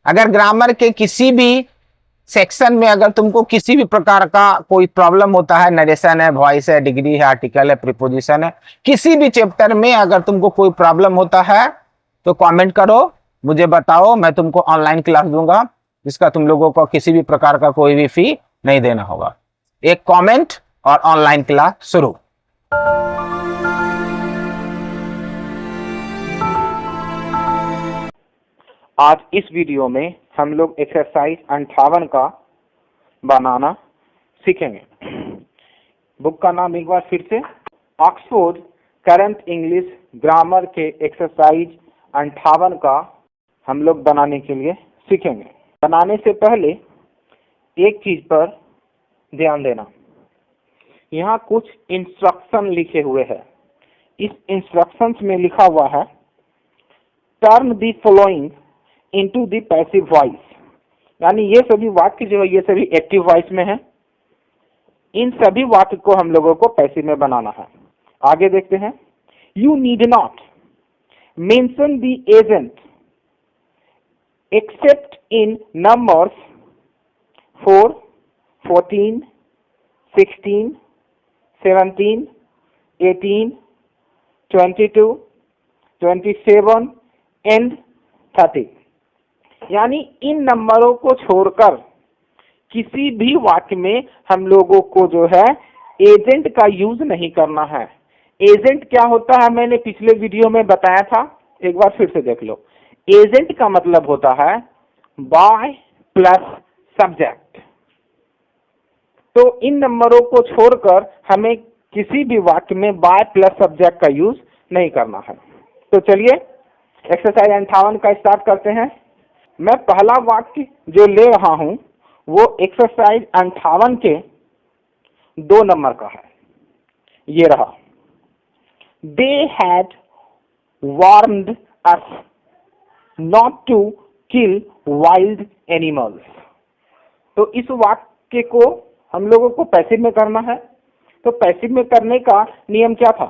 अगर ग्रामर के किसी भी सेक्शन में अगर तुमको किसी भी प्रकार का कोई प्रॉब्लम होता है, नरेशन है, वॉइस है, डिग्री है, आर्टिकल है, प्रीपोजिशन है, किसी भी चैप्टर में अगर तुमको कोई प्रॉब्लम होता है तो कमेंट करो, मुझे बताओ, मैं तुमको ऑनलाइन क्लास दूंगा जिसका तुम लोगों को किसी भी प्रकार का कोई भी फी नहीं देना होगा। एक कमेंट और ऑनलाइन क्लास शुरू। आज इस वीडियो में हम लोग एक्सरसाइज 58 का बनाना सीखेंगे। बुक का नाम एक बार फिर से, ऑक्सफोर्ड करंट इंग्लिश ग्रामर के एक्सरसाइज 58 का हम लोग बनाने के लिए सीखेंगे। बनाने से पहले एक चीज पर ध्यान देना, यहाँ कुछ इंस्ट्रक्शन लिखे हुए हैं। इस इंस्ट्रक्शंस में लिखा हुआ है turn the following into the passive voice, यानी ये सभी वाक्य जो है ये सभी एक्टिव वॉइस में है। इन सभी वाक्य को हम लोगों को पैसिव में बनाना है। आगे देखते हैं। You need not mention the agent accept in numbers 4, 14, 16, 17, 18, 22, 27 and 30, यानी इन नंबरों को छोड़कर किसी भी वाक्य में हम लोगों को जो है एजेंट का यूज नहीं करना है। एजेंट क्या होता है मैंने पिछले वीडियो में बताया था, एक बार फिर से देख लो। एजेंट का मतलब होता है बाय प्लस सब्जेक्ट। तो इन नंबरों को छोड़कर हमें किसी भी वाक्य में बाय प्लस सब्जेक्ट का यूज नहीं करना है। तो चलिए एक्सरसाइज 58 का स्टार्ट करते हैं। मैं पहला वाक्य जो ले रहा हूं वो एक्सरसाइज 58 के 2 नंबर का है। ये रहा, they had warned us not to kill wild animals. तो इस वाक्य को हम लोगों को पैसिव में करना है। तो पैसिव में करने का नियम क्या था?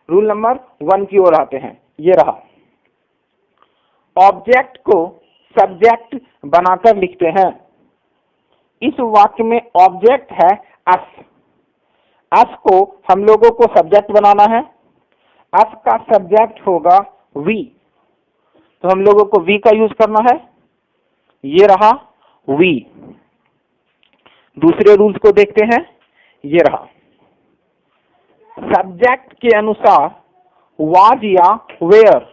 रूल नंबर 1 की ओर आते हैं। ये रहा, ऑब्जेक्ट को सब्जेक्ट बनाकर लिखते हैं। इस वाक्य में ऑब्जेक्ट है अस। अस को हम लोगों को सब्जेक्ट बनाना है। अस का सब्जेक्ट होगा वी, तो हम लोगों को वी का यूज करना है। ये रहा वी। दूसरे रूल्स को देखते हैं। ये रहा, सब्जेक्ट के अनुसार वाज या वेयर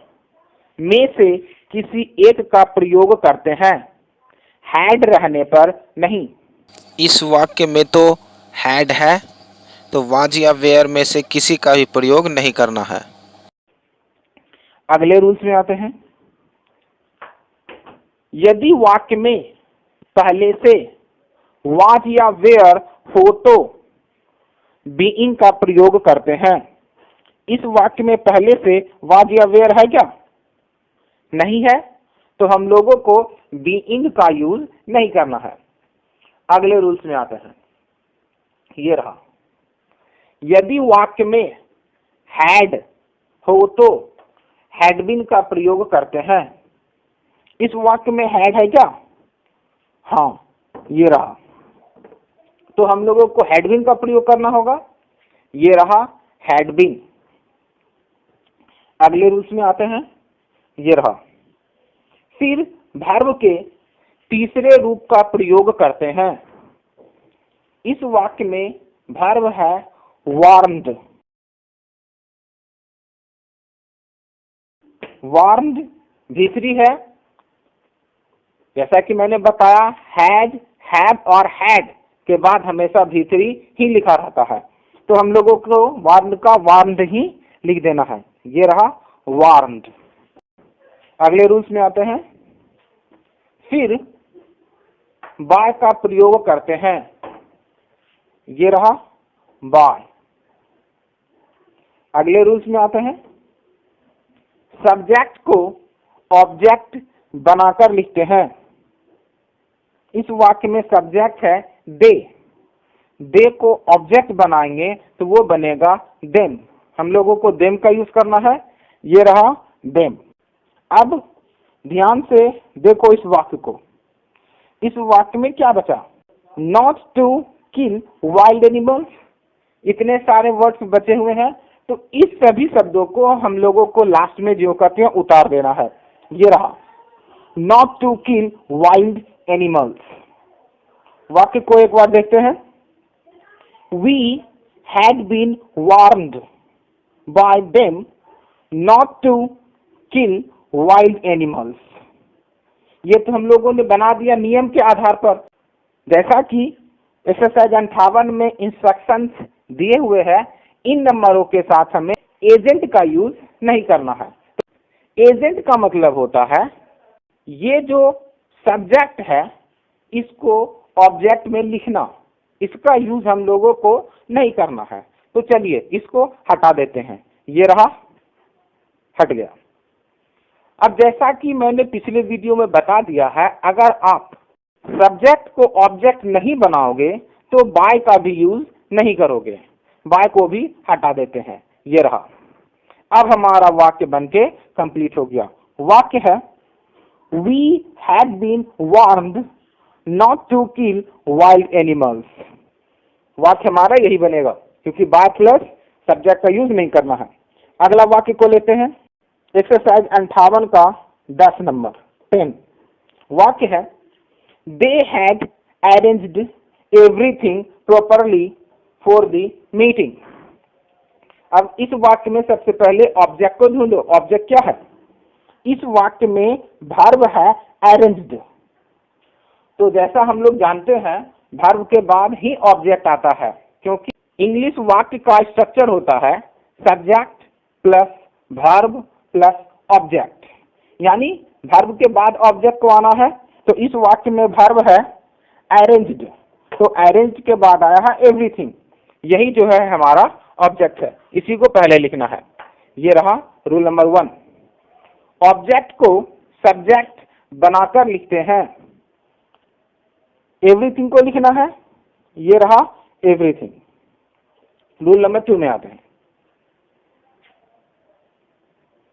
में से किसी एक का प्रयोग करते हैं, हैड रहने पर नहीं। इस वाक्य में तो हैड है, तो वाज या वेयर में से किसी का भी प्रयोग नहीं करना है। अगले रूल्स में आते हैं। यदि वाक्य में पहले से वाज या वेयर हो तो बीइंग का प्रयोग करते हैं। इस वाक्य में पहले से वाज या वेयर है क्या? नहीं है, तो हम लोगों को बीइंग का यूज नहीं करना है। अगले रूल्स में आते हैं। ये रहा, यदि वाक्य में हैड हो तो हैड बीन का प्रयोग करते हैं। इस वाक्य में हैड है क्या? हाँ, ये रहा, तो हम लोगों को हैड बीन का प्रयोग करना होगा। ये रहा हैड बीन। अगले रूल्स में आते हैं। ये रहा, फिर वर्ब के तीसरे रूप का प्रयोग करते हैं। इस वाक्य में वर्ब है वार्न्ड। वार्न्ड भीतरी है, जैसा कि मैंने बताया हैज, हैव और हैड के बाद हमेशा भीतरी ही लिखा रहता है, तो हम लोगों को वार्न्ड का वार्न्ड ही लिख देना है। ये रहा वार्न्ड। अगले रूल्स में आते हैं। फिर बाय का प्रयोग करते हैं। ये रहा बाय। अगले रूल्स में आते हैं। सब्जेक्ट को ऑब्जेक्ट बनाकर लिखते हैं। इस वाक्य में सब्जेक्ट है दे। दे को ऑब्जेक्ट बनाएंगे तो वो बनेगा देम। हम लोगों को देम का यूज करना है। ये रहा देम। अब ध्यान से देखो इस वाक्य को। इस वाक्य में क्या बचा? Not to kill wild animals. इतने सारे वर्ड्स बचे हुए हैं, तो इस सभी शब्दों को हम लोगों को लास्ट में जो कहते हैं उतार देना है। ये रहा, not to kill wild animals. वाक्य को एक बार देखते हैं। We had been warned by them not to kill wild animals. ये तो हम लोगों ने बना दिया नियम के आधार पर, जैसा कि एक्सरसाइज 58 में इंस्ट्रक्शंस दिए हुए हैं। इन नंबरों के साथ हमें एजेंट का यूज नहीं करना है। एजेंट का मतलब होता है ये जो सब्जेक्ट है इसको ऑब्जेक्ट में लिखना, इसका यूज हम लोगों को नहीं करना है। तो चलिए इसको हटा देते हैं। ये रहा, हट गया। अब जैसा कि मैंने पिछले वीडियो में बता दिया है, अगर आप सब्जेक्ट को ऑब्जेक्ट नहीं बनाओगे तो बाय का भी यूज नहीं करोगे। बाय को भी हटा देते हैं। ये रहा। अब हमारा वाक्य बनके कंप्लीट हो गया। वाक्य है we had been warned not to kill wild animals. वाक्य हमारा यही बनेगा, क्योंकि बाय प्लस सब्जेक्ट का यूज नहीं करना है। अगला वाक्य को लेते हैं, एक्सरसाइज 58 का 10 नंबर 10। वाक्य है they had arranged everything properly for the meeting. अब इस वाक्य में सबसे पहले ऑब्जेक्ट को ढूंढो। ऑब्जेक्ट क्या है? इस वाक्य में वर्ब है अरेंज्ड। तो जैसा हम लोग जानते हैं वर्ब के बाद ही ऑब्जेक्ट आता है, क्योंकि इंग्लिश वाक्य का स्ट्रक्चर होता है subject plus verb plus object, यानी वर्ब के बाद ऑब्जेक्ट को आना है। तो इस वाक्य में वर्ब है अरेंज्ड, तो अरेंज्ड के बाद आया है एवरीथिंग। यही जो है हमारा ऑब्जेक्ट है, इसी को पहले लिखना है। ये रहा रूल नंबर 1। ऑब्जेक्ट को सब्जेक्ट बनाकर लिखते हैं। एवरीथिंग को लिखना है। ये रहा एवरीथिंग। रूल नंबर 2 में आते हैं।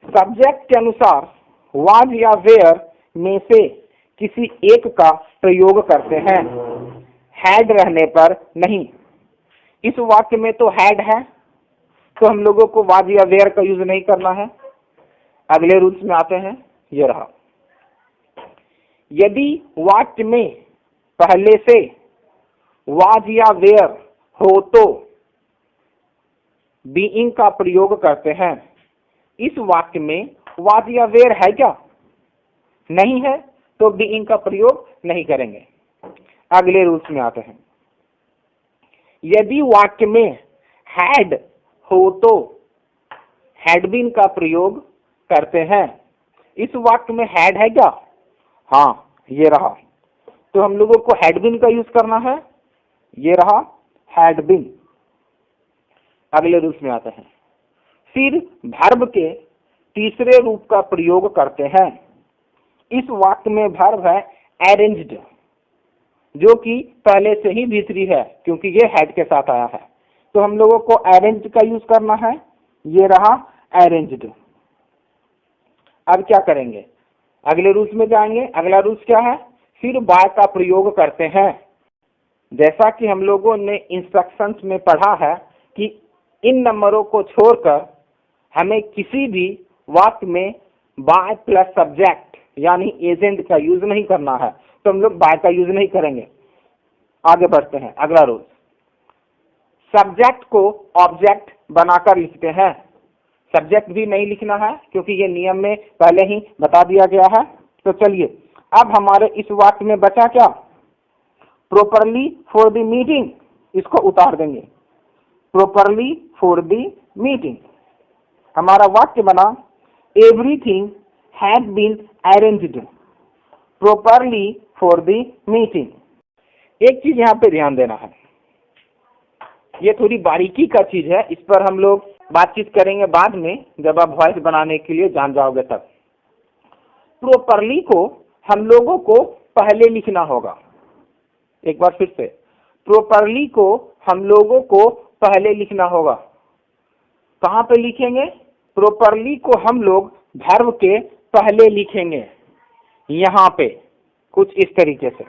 सब्जेक्ट के अनुसार वाज या वेयर में से किसी एक का प्रयोग करते हैं, हैड रहने पर नहीं। इस वाक्य में तो हैड है, तो हम लोगों को वाज या वेयर का यूज नहीं करना है। अगले रूल्स में आते हैं। ये रहा, यदि वाक्य में पहले से वाज या वेयर हो तो बीइंग का प्रयोग करते हैं। इस वाक्य में वाज या वेयर है क्या? नहीं है, तो बीइंग का प्रयोग नहीं करेंगे। अगले रूल्स में आते हैं। यदि वाक्य में हैड हो तो हैड बीन का प्रयोग करते हैं। इस वाक्य में हैड है क्या? हाँ, ये रहा, तो हम लोगों को हैड बीन का यूज करना है। ये रहा हैड बीन। अगले रूल्स में आते हैं। फिर वर्ब के तीसरे रूप का प्रयोग करते हैं। इस वाक्य में वर्ब है अरेंज्ड, जो कि पहले से ही भीतरी है, क्योंकि ये हेड के साथ आया है। तो हम लोगों को अरेंज्ड का यूज करना है। ये रहा अरेंज्ड। अब क्या करेंगे? अगले रूल्स में जाएंगे। अगला रूल्स क्या है? फिर बाय का प्रयोग करते हैं। जैसा कि हम लोगों ने इंस्ट्रक्शंस में पढ़ा है कि इन नंबरों को छोड़कर हमें किसी भी वाक्य में बाय प्लस सब्जेक्ट यानी एजेंट का यूज नहीं करना है, तो हम लोग बाय का यूज नहीं करेंगे। आगे बढ़ते हैं। अगला रूल, सब्जेक्ट को ऑब्जेक्ट बनाकर लिखते हैं। सब्जेक्ट भी नहीं लिखना है, क्योंकि ये नियम में पहले ही बता दिया गया है। तो चलिए, अब हमारे इस वाक्य में बचा क्या? प्रॉपरली फॉर द मीटिंग, इसको उतार देंगे। Properly for the meeting. हमारा वाक्य बना everything had been arranged properly for the meeting. एक चीज यहाँ पे ध्यान देना है, ये थोड़ी बारीकी का चीज है, इस पर हम लोग बातचीत करेंगे बाद में, जब आप वॉइस बनाने के लिए जान जाओगे तब। प्रॉपरली को हम लोगों को पहले लिखना होगा। एक बार फिर से, प्रॉपरली को हम लोगों को पहले लिखना होगा। कहाँ पे लिखेंगे? प्रॉपरली को हम लोग वर्ब के पहले लिखेंगे, यहाँ पे कुछ इस तरीके से।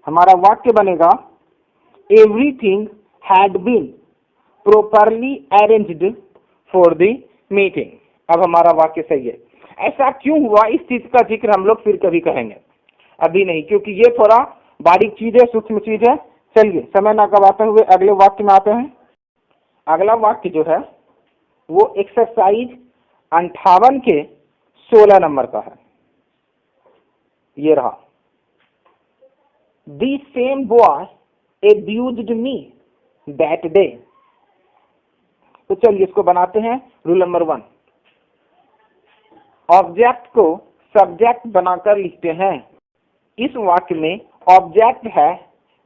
हमारा वाक्य बनेगा everything had been properly arranged for the meeting. अब हमारा वाक्य सही है। ऐसा क्यों हुआ, इस चीज का जिक्र हम लोग फिर कभी करेंगे, अभी नहीं, क्योंकि ये थोड़ा बारीक चीज है, सूक्ष्म चीज है। चलिए समय ना गवाते हुए अगले वाक्य में आते हैं। अगला वाक्य जो है वो एक्सरसाइज 58 के 16 नंबर का है। ये रहा, the same boy abused me that day। तो चलिए इसको बनाते हैं। रूल नंबर 1, ऑब्जेक्ट को सब्जेक्ट बनाकर लिखते हैं। इस वाक्य में ऑब्जेक्ट है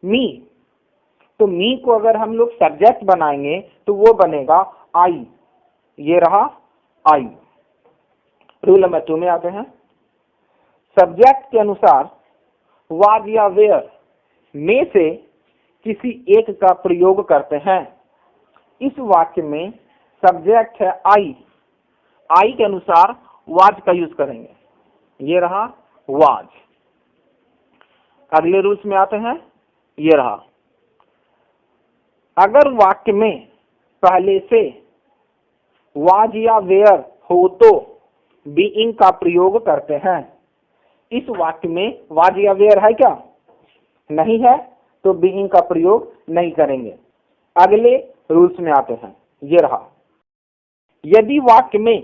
मी, तो मी को अगर हम लोग सब्जेक्ट बनाएंगे तो वो बनेगा आई। ये रहा आई। रूल नंबर 2 में आते हैं। सब्जेक्ट के अनुसार वाज या वेयर में से किसी एक का प्रयोग करते हैं। इस वाक्य में सब्जेक्ट है आई, आई के अनुसार वाज का यूज करेंगे। ये रहा वाज। अगले रूल्स में आते हैं। ये रहा, अगर वाक्य में पहले से वाज या वेयर हो तो बीइंग का प्रयोग करते हैं। इस वाक्य में वाज या वेयर है क्या? नहीं है, तो बीइंग का प्रयोग नहीं करेंगे। अगले रूल्स में आते हैं। ये रहा, यदि वाक्य में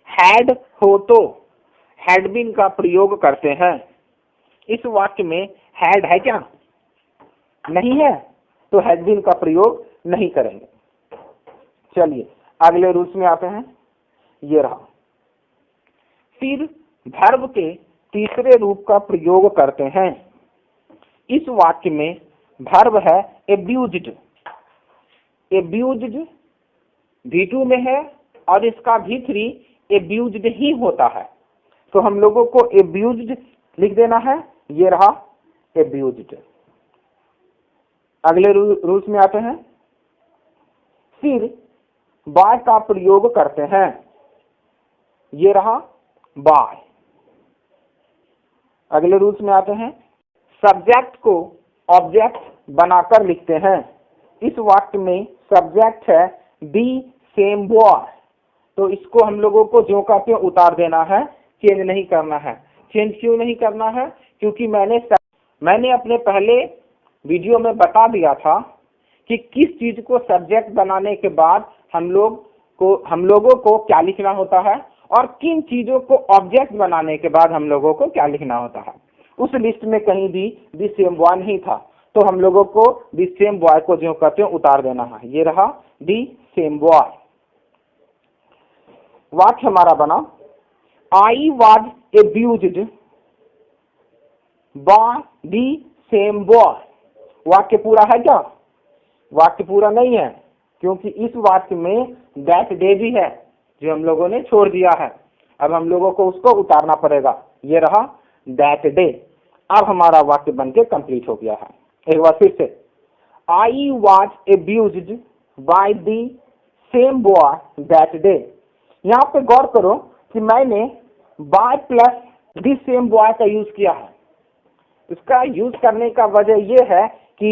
हैड हो तो हैड बीन का प्रयोग करते हैं। इस वाक्य में हैड है क्या? नहीं है, तो हैड बीन का प्रयोग नहीं करेंगे। चलिए अगले रूल्स में आते हैं। ये रहा, फिर वर्ब के तीसरे रूप का प्रयोग करते हैं। इस वाक्य में वर्ब है एब्यूज्ड। एब्यूज्ड V2 में है और इसका V3 एब्यूज्ड ही होता है, तो हम लोगों को एब्यूज्ड लिख देना है। ये रहा एब्यूज्ड। अगले रूल्स में आते हैं। फिर बाय का प्रयोग करते हैं। ये रहा बाय। अगले रूल्स में आते हैं। सब्जेक्ट को ऑब्जेक्ट बनाकर लिखते हैं। इस वाक्य में सब्जेक्ट है दी सेम बॉय, तो इसको हम लोगों को ज्यों का त्यों उतार देना है, चेंज नहीं करना है। चेंज क्यों नहीं करना है? क्योंकि मैंने अपने पहले वीडियो में बता दिया था कि किस चीज को सब्जेक्ट बनाने के बाद हम लोगों को क्या लिखना होता है और किन चीजों को ऑब्जेक्ट बनाने के बाद हम लोगों को क्या लिखना होता है। उस लिस्ट में कहीं भी दी सेम बॉय नहीं था, तो हम लोगों को दी सेम बॉय को ज्यों का त्यों उतार देना है। ये रहा दी सेम बॉय। वाक्य हमारा बना, I was abused by the same boy. वाक्य पूरा है क्या? वाक्य पूरा नहीं है, क्योंकि इस वाक्य में दैट डे भी है जो हम लोगों ने छोड़ दिया है। अब हम लोगों को उसको उतारना पड़ेगा। ये रहा दैट डे। अब हमारा वाक्य बनके कंप्लीट हो गया है। एक बार फिर से, I was abused by the same boy that day. यहाँ पे गौर करो कि मैंने by plus the same boy का यूज किया है। इसका यूज करने का वजह यह है कि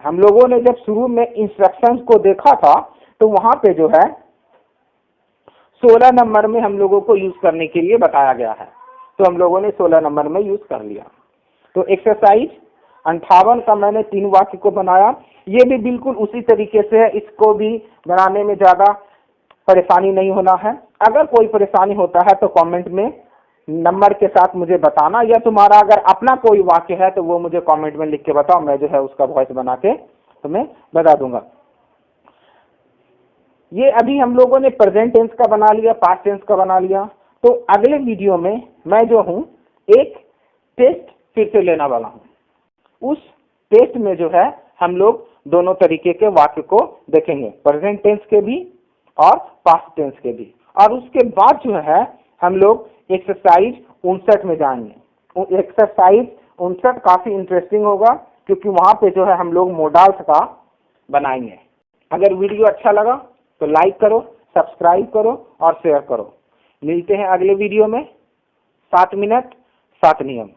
हम लोगों ने जब शुरू में इंस्ट्रक्शंस को देखा था तो वहां पे जो है 16 नंबर में हम लोगों को यूज करने के लिए बताया गया है, तो हम लोगों ने 16 नंबर में यूज कर लिया। तो एक्सरसाइज 58 का मैंने 3 वाक्य को बनाया। ये भी बिल्कुल उसी तरीके से है, इसको भी बनाने में ज्यादा परेशानी नहीं होना है। अगर कोई परेशानी होता है तो कमेंट में नंबर के साथ मुझे बताना, या तुम्हारा अगर अपना कोई वाक्य है तो वो मुझे कमेंट में लिख के बताओ, मैं जो है उसका वॉइस बना के तुम्हें बता दूंगा। ये अभी हम लोगों ने प्रेजेंट टेंस का बना लिया, पास्ट टेंस का बना लिया। तो अगले वीडियो में मैं जो हूं एक टेस्ट फिर से लेने वाला हूं। उस टेस्ट में जो है हम लोग दोनों तरीके के वाक्य को देखेंगे, प्रेजेंट टेंस के भी और पास्ट टेंस के भी। और उसके बाद जो है हम लोग एक्सरसाइज 59 में जाएंगे। एक्सरसाइज 59 काफी इंटरेस्टिंग होगा, क्योंकि वहां पे जो है हम लोग मॉडल्स का बनाएंगे। अगर वीडियो अच्छा लगा तो लाइक करो, सब्सक्राइब करो और शेयर करो। मिलते हैं अगले वीडियो में। 7 मिनट 7 नियम।